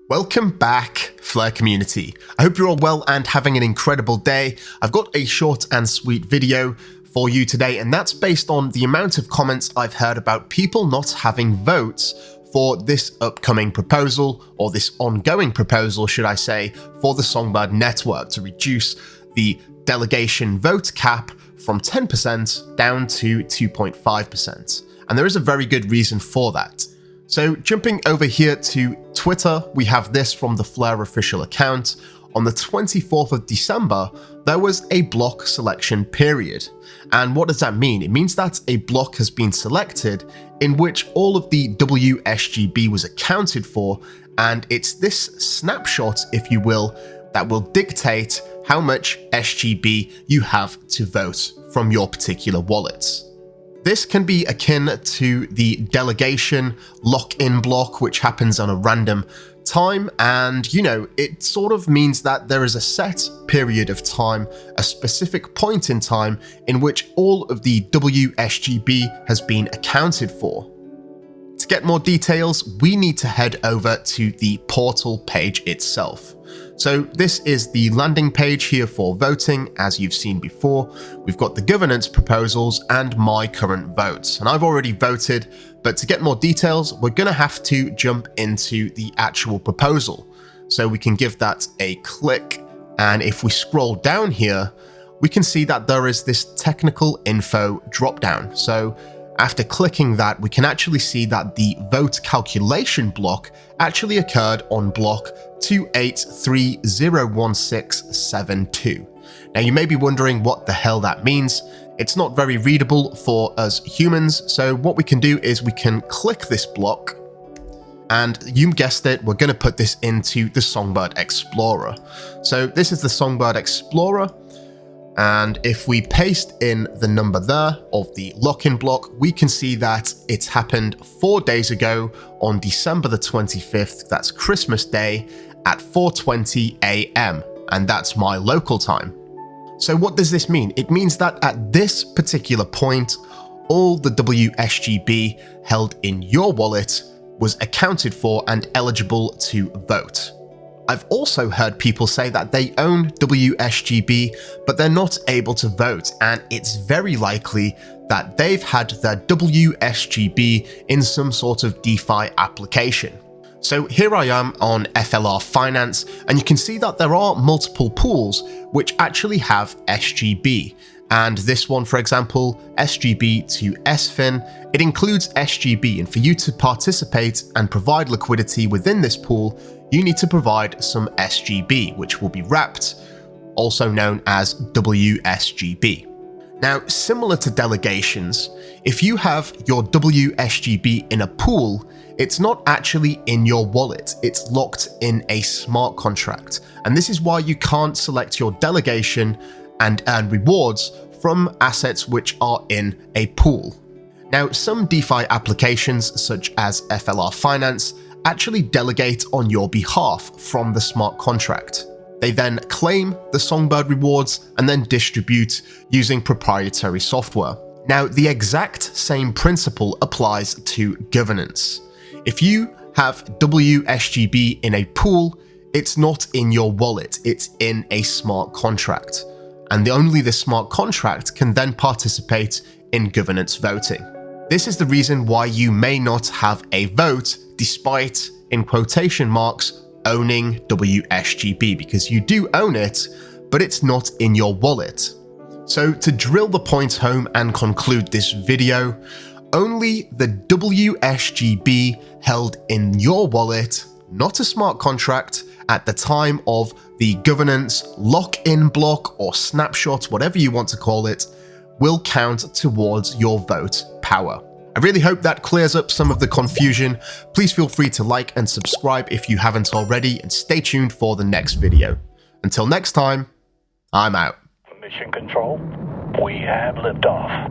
Welcome back, Flare community. I hope you're all well and having an incredible day. I've got a short and sweet video for you today, and that's based on the amount of comments I've heard about people not having votes for this upcoming proposal, or this ongoing proposal, should I say, for the Songbird network to reduce the delegation vote cap from 10% down to 2.5%. And there is a very good reason for that. So jumping over here to Twitter, we have this from the Flare official account. On the 24th of December, there was a block selection period. And what does that mean? It means that a block has been selected in which all of the WSGB was accounted for, and it's this snapshot, if you will, that will dictate how much SGB you have to vote from your particular wallets. This can be akin to the delegation lock-in block, which happens on a random time, and it sort of means that there is a set period of time, a specific point in time in which all of the WSGB has been accounted for. To get more details, we need to head over to the portal page itself. So this is the landing page here for voting. As you've seen before, we've got the governance proposals and my current votes. And I've already voted, but to get more details, we're going to have to jump into the actual proposal. So we can give that a click. And if we scroll down here, we can see that there is this technical info dropdown. So after clicking that, we can actually see that the vote calculation block actually occurred on block 2831672. Now you may be wondering what the hell that means. It's not very readable for us humans, so what we can do is we can click this block, and you guessed it, we're going to put this into the Songbird Explorer. So this is the Songbird Explorer. And if we paste in the number there of the lock-in block, we can see that it's happened 4 days ago on December the 25th, that's Christmas Day, at 4:20 AM, and that's my local time. So what does this mean? It means that at this particular point, all the WSGB held in your wallet was accounted for and eligible to vote. I've also heard people say that they own WSGB, but they're not able to vote, and it's very likely that they've had their WSGB in some sort of DeFi application. So here I am on FLR Finance, and you can see that there are multiple pools which actually have SGB. And this one, for example, SGB to SFIN, it includes SGB, and for you to participate and provide liquidity within this pool, you need to provide some SGB, which will be wrapped, also known as WSGB. Now, similar to delegations, if you have your WSGB in a pool, it's not actually in your wallet, it's locked in a smart contract. And this is why you can't select your delegation and earn rewards from assets which are in a pool. Now, some DeFi applications, such as FLR Finance, actually delegate on your behalf from the smart contract. They then claim the Songbird rewards and then distribute using proprietary software. Now, the exact same principle applies to governance. If you have WSGB in a pool, it's not in your wallet, it's in a smart contract. And only the smart contract can then participate in governance voting. This is the reason why you may not have a vote despite, in quotation marks, owning WSGB, because you do own it, but it's not in your wallet. So to drill the point home and conclude this video, only the WSGB held in your wallet, not a smart contract, at the time of the governance lock-in block or snapshot, whatever you want to call it, will count towards your vote power. I really hope that clears up some of the confusion. Please feel free to like and subscribe if you haven't already, and stay tuned for the next video. Until next time, I'm out. Mission Control, we have liftoff.